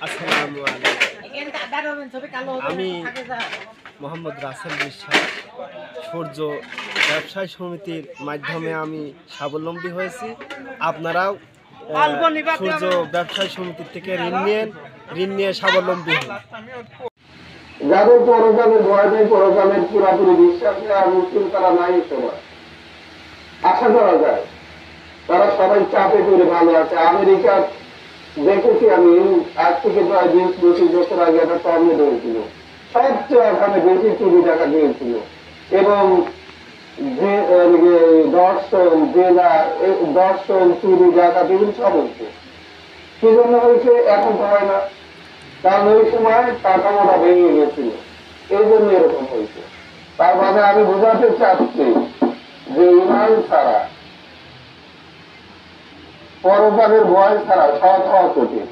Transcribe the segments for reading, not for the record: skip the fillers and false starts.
আসসালামু আলাইকুম। আমি মোহাম্মদ রাসেল বিশ্বাস। সূর্য ব্যবসায় সমিতির মাধ্যমে আমি স্বাবলম্বী হয়েছি। আপনারাও সূর্য ব্যবসায় সমিতির থেকে ঋণ নিয়ে স্বাবলম্বী হন। যাদের পরকালের ভয় নেই, পরকালের পুরাপুরি বিশ্বাস নেই আর মুসলিম তারা নাই, সবাই আশা করা যায় তারা সবাই চাপে করে ভালো আছে। আমেরিকা দেখেছি আমি আজ থেকে প্রায় 20-25 বছর আগে একটা টর্নেডো হয়েছিল, সবচেয়ে ওখানে বেশি চুরি টাকা দিয়েছিল এবং দর্শন জেলা দর্শন চুরি ডাকাতি এগুলো সব হচ্ছে। কি জন্য হয়েছে এখন তো হয় না, কারণ ওই সময় কাঠামোটা ভেঙে গেছিল, এই জন্য এরকম হয়েছে। তার মানে আমি বোঝাতে চাচ্ছি যে ইমান ছাড়া, পরকালের ভয় ছাড়া সৎ হওয়া কঠিন,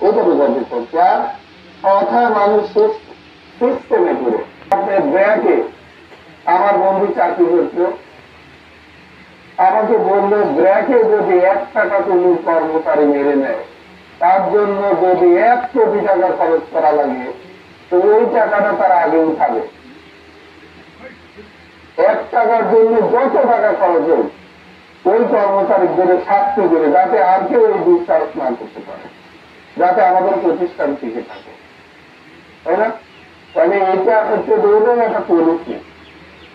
এটা বোঝাতে চাচ্ছি। আর সৎ হয় মানুষ সিস্টেমে করে। আপনার ব্যাংকে আমার বন্ধু চাকরি করতো, আমাকে বললো ব্র্যাকে যদি 1 টাকা কোনো কর্মচারী মেরে নেয়, তার জন্য যদি 1 কোটি টাকা খরচ করা লাগে, তো ওই টাকাটা তারা আগে উঠাবে। 1 টাকার জন্য যত টাকা খরচ হোক ওই কর্মচারীর জন্য শাস্তি করে, যাতে আর কেউ ওই দুঃসাহস না করতে পারে, যাতে আমাদের প্রতিষ্ঠান টিকে থাকে, তাই না? তাহলে এটা হচ্ছে দৌড়ের একটা পলিসি।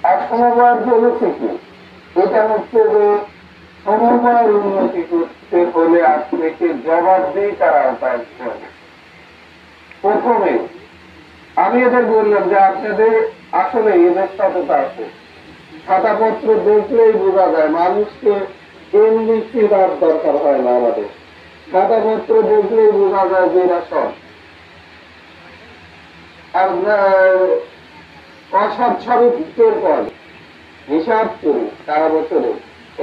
আর সমবায়ের পলিসি কি? এটা হচ্ছে যে সমবায়ের উন্নতি করতে হলে আপনাকে জবাবদিহিতার আওতায় আসতে হবে। প্রথমে আমি এদের বললাম যে আপনাদের আসলে এদের সততা আছে, খাতাপত্র দেখলেই বোঝা যায়, মানুষকে এমনিসি দেওয়ার দরকার হয় না। আমাদের খাতাপত্র দেখলেই বোঝা যায় যে এরা সব। আর অসৎ স্বরূপের পর হিসাব করি, সারা বছরে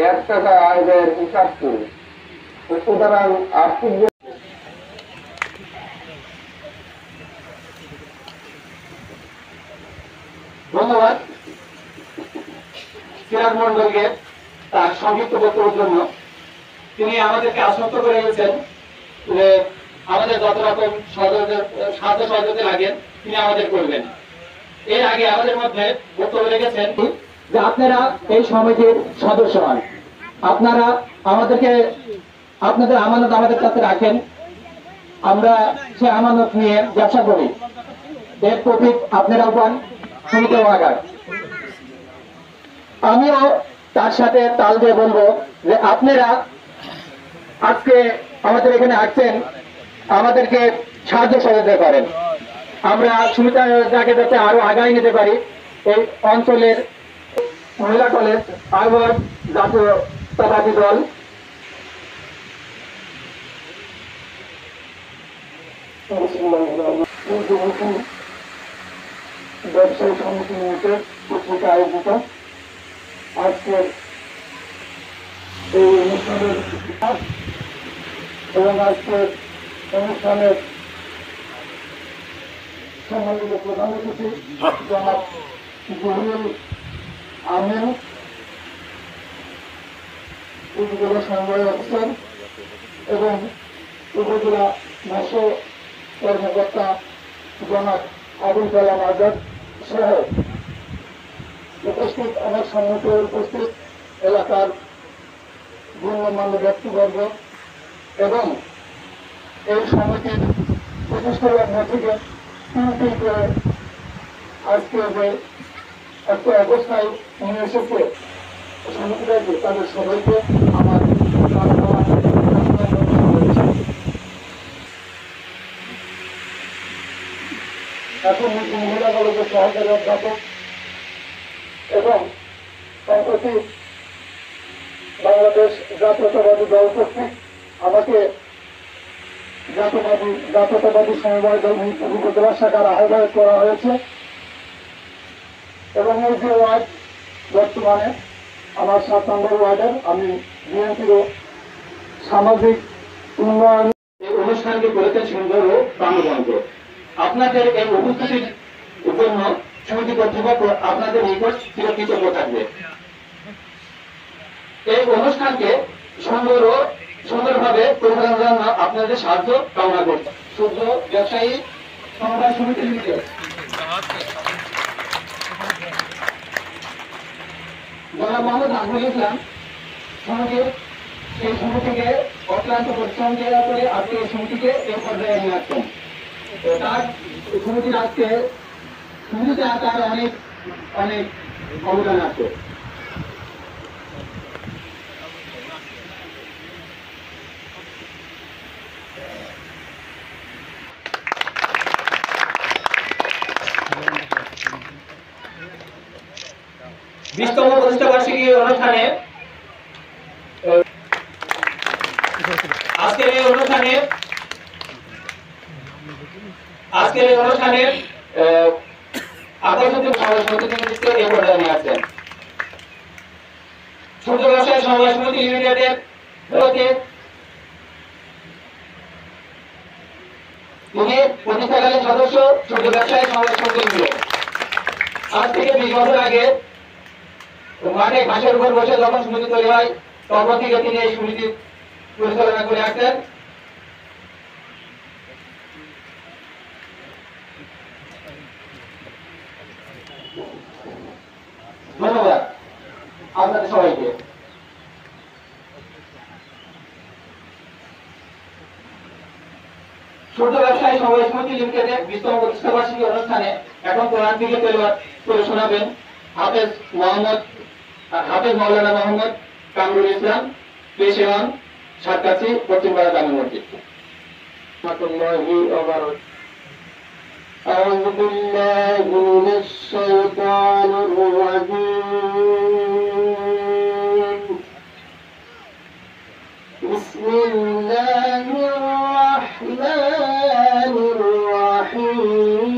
1 টাকা আয় ব্যয়ের হিসাব করি। তো সুতরাং আর্থিক ধন্যবাদ সিরাজ মন্ডলকে তার সংক্ষিপ্ত বক্তব্যের জন্য। তিনি আমাদেরকে আশ্বস্ত করে গেছেন যে আমাদের যত রকম সাহায্য সহযোগিতা লাগেন তিনি আমাদের করবেন। এর আগে আমাদের মধ্যে বক্তব্য রেখেছেন যে আপনারা এই সমিতির সদস্য হন, আপনারা আমাদেরকে আপনাদের আমানত আমাদের কাছে রাখেন, আমরা সে আমানত নিয়ে ব্যবসা করি, এর প্রফিট আপনারাও পান, সমিতিও আগায়। আমিও তার সাথে তাল দিয়ে বলবো যে আপনারা আজকে আমাদের এখানে আসছেন, আমাদেরকে সাহায্য সহযোগিতা করেন, আমরা সুবিধাটাকে যাতে আরো আগায় নিতে পারি। এই অঞ্চলের মহিলা কলেজ আহ্বান জাতীয়তাবাদী দল ব্যবসায়ী সমিতি নিয়ে পত্রিকা আয়োজিত আজকের এই অনুষ্ঠানের এবং আজকের অনুষ্ঠানের সম্মানিত প্রধান অতিথি জনাব জহুরুল আমিন, উপজেলা সমবায় অফিসার এবং উপজেলা মৎস্য কর্মকর্তা জনাব আবুল কালাম আজাদ সহ উপস্থিত, আমার সম্মুখে উপস্থিত এলাকার গণ্যমান্য ব্যক্তিবর্গ এবং এই সমিতির প্রতিষ্ঠালগ্ন থেকে 3টি করে আজকে যে একটা অবস্থায় নিয়ে এসেছে সমিতিটাকে, তাদের সবাইকে আমার এখন মহিলা কলেজের সহকারী অধ্যাপক এবং সম্প্রতি বাংলাদেশ জাতীয়তাবাদী দল কর্তৃক আমাকে জাতীয়তাবাদী সমবায় দল উপজেলা শাখার আহ্বায়ক করা হয়েছে এবং এই যে ওয়ার্ড বর্তমানে আমার 7 নম্বর ওয়ার্ডের, আমি বিএনপির সামাজিক উন্নয়ন এই অনুষ্ঠানকে করেছেন সুন্দর ও প্রাণবন্ত। আপনাদের এই উপস্থিতির জন্য সমিতি কর্তৃপক্ষ আপনাদের নিকট চিরকৃতজ্ঞ থাকবে। এই অনুষ্ঠানকে সুন্দর ও সুন্দরভাবে পরিচালনার জন্য আপনাদের সাহায্য কামনা করছি। শুদ্ধ ব্যবসায়ী সমবায় সমিতি লিমিটেড জনাব মোহাম্মদ নাজমুল ইসলাম সমিতির সেই সমিতিকে অক্লান্ত পরিশ্রম দেওয়া করে আজকে এই সমিতিকে এই পর্যায়ে নিয়ে আসছেন। তার সমিতির আজকে সমিতিতে তার অনেক অনেক অবদান আছে। বিশতম প্রতিষ্ঠাবার্ষিকী অনুষ্ঠানে আজকের এই অনুষ্ঠানে আন্তর্জাতিক সমাজ সমিতি এই পর্যায়ে নিয়ে আসছেন। ছোট ব্যবসায়ী সমাজ সমিতি লিমিটেডের তিনি প্রতিষ্ঠাকালীন সদস্য ছোট ব্যবসায়ী সমাজ সমিতি লিমিটেড। আজ থেকে 20 বছর আগে মাঠে ঘাসের উপর বসে যখন সমিতি তৈরি হয় তখন থেকে তিনি এই সমিতি পরিচালনা করে আসছেন। ধন্যবাদ আপনাদের সবাইকে। ছোট ব্যবসায়ী সমাজ সমিতি লিমিটেডের 20তম প্রতিষ্ঠাবার্ষিকী অনুষ্ঠানে এখন কোরআন থেকে তেলাওয়াত করে শোনাবেন হাফেজ মাওলানা মোহাম্মদ কামরুল ইসলাম, পেশওয়ান, সাতকাছি, পশ্চিমপাড়া জামে মসজিদ। أعوذ بالله من الشيطان الرجيم. بسم الله الرحمن الرحيم.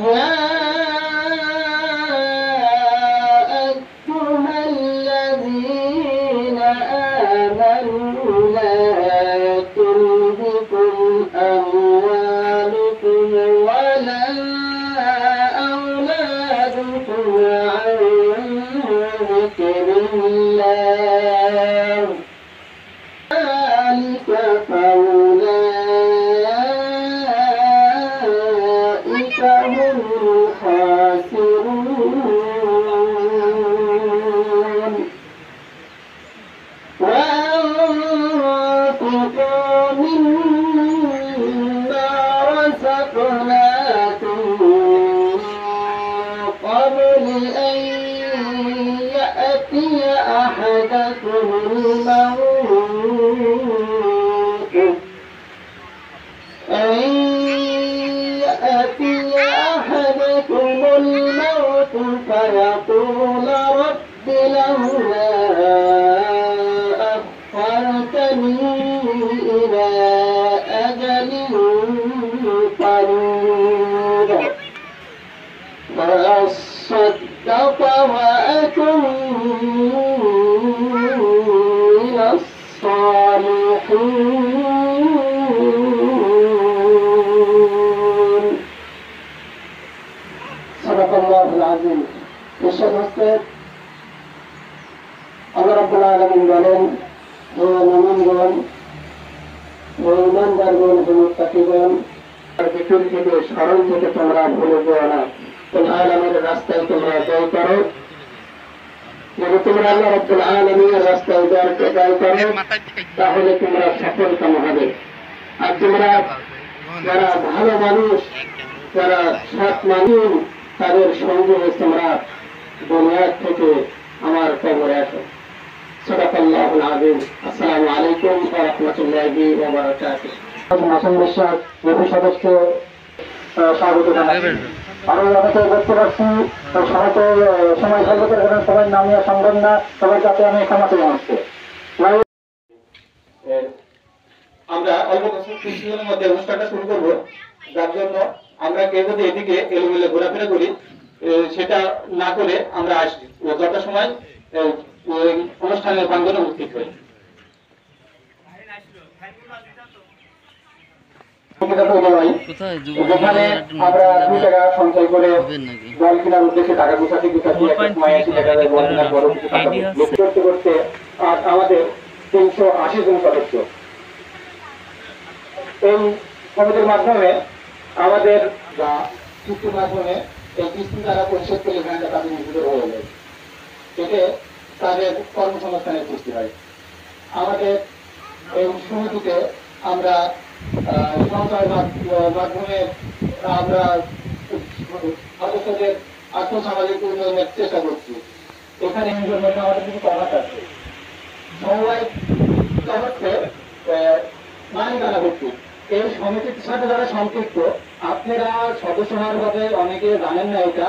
يا أيها الذين آمنوا لا تلهكم أموالكم ولا أولادكم عن ذكر الله ذلك فأولئك هم الخاسرون. وأنفقوا مما رزقناكم من قبل أن يأتي أحدكم الموت فيقول رب لولا أخرتني إلى أجل قريب فأصدق وأكن من الصالحين. صدق الله العظيم. আল্লাহ রাব্বুল আলামিন বলেন, হে মুমিনগণ, হে ঈমানদারগণ, হে মুত্তাকিগণ, জিকির থেকে স্মরণ থেকে তোমরা ভুলে যেও না। আল্লাহ আলামিনের রাস্তায় তোমরা জয় করো। যদি তোমরা আল্লাহ রাব্বুল আলামিনের রাস্তায় জয় করো তাহলে তোমরা সফলকাম হবে। আর তোমরা যারা ভালো মানুষ, যারা সৎ মানুষ, তাদের সঙ্গে তোমরা দুনিয়া থেকে আমার কবরে আসো। সাদাকাল্লাহুল আযীম। আসসালামু আলাইকুম ওয়া রাহমাতুল্লাহি ওয়া বারাকাতুহু। মাসুম বিশ্বাস এপি সদস্যকে স্বাগত জানাই। আরো অনেকে দেখতে পাচ্ছি সবাইকে সময় স্বল্পতার কারণে সবাই নাম নেওয়া সম্ভব না, সবাই কাছে আমি ক্ষমা চেয়ে আসছি। আমরা অল্প কিছুদিনের মধ্যে অনুষ্ঠানটা শুরু করবো, যার জন্য আমরা কেউ যদি এদিকে এলোমেলো ঘোরাফেরা করি সেটা না করে আমরা আসি যথাসময় অনুষ্ঠানের প্রাঙ্গণে উপস্থিত হই। যেখানে আমরা 2 টাকা সঞ্চয় করে জল কেনার উদ্দেশ্যে টাকা গুছাতে গুছাতে একটা সময় 80 টাকা জল কেনার পরও কিছু টাকা করতে করতে আজ আমাদের 380 জন সদস্য। এই সমিতির মাধ্যমে আমাদের যা চুক্তির মাধ্যমে এই কিস্তি তারা পরিশোধ করে এখানটা তাদের নিজেদের হয়ে যায়, এতে তাদের কর্মসংস্থানের সৃষ্টি হয়। আমাদের এই সমিতিতে আমরা সঞ্চয়ের মাধ্যমে আমরা সদস্যদের আর্থসামাজিক উন্নয়নের চেষ্টা করছি। এখানে আমাদের কিছু প্রভাব আছে সমবায়টা হচ্ছে মালিকানা ভিত্তিক। এই সমিতির সাথে যারা সম্পৃক্ত আপনারা সদস্য হওয়ার কথা অনেকে জানেন না এটা,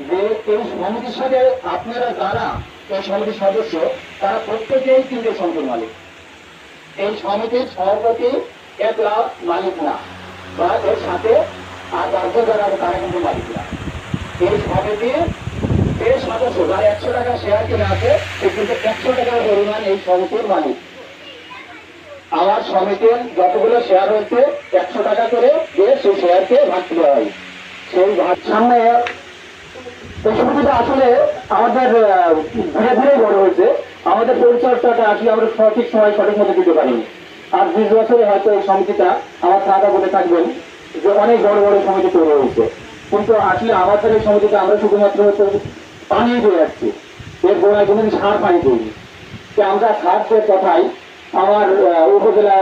যে এই সমিতির সাথে আপনারা যারা এই সমিতির সদস্য তারা প্রত্যেকেই কিন্তু সম্পদ মালিক। এই সমিতির সভাপতি একলা মালিক না, বা এর সাথে আর 10 জন যারা তারা কিন্তু মালিক না। এই সমিতির যে সদস্য যারা 100 টাকা শেয়ার কিনে আছে সে কিন্তু 100 টাকার পরিমাণ এই সমিতির মালিক। আমার সমিতির যতগুলো শেয়ার হয়েছে 100 টাকা করে দিয়ে সেই শেয়ারকে ভাগ দেওয়া হয়। সেই ভাগ সামনে এই সমিতিটা আসলে আমাদের ধীরে ধীরে বড় হয়েছে। আমাদের পরিচর্যাটা আসলে আমরা সঠিক সময় সঠিক মতো দিতে পারিনি। আর 20 বছরে হয়তো এই সমিতিটা আমার দাদা বলে থাকবেন যে অনেক বড় বড় সমিতি তৈরি হয়েছে, কিন্তু আসলে আমাদের এই সমিতিটা আমরা শুধুমাত্র হয়তো পানি দিয়ে যাচ্ছি, এর গোড়ায় কোনো সার পানি দিইনি। আমরা সার কথাই আমার উপজেলা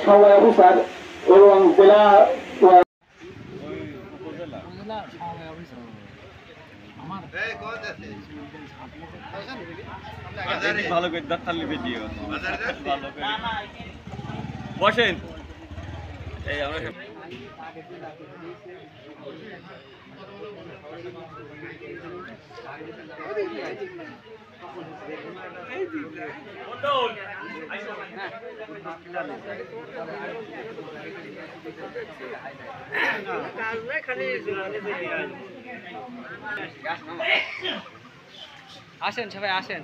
সমবায় অফিসার এবং জেলা ভালো করে দাঁড়ালি ভিডিও বসেন এই আমরা আসেন সবাই আসেন।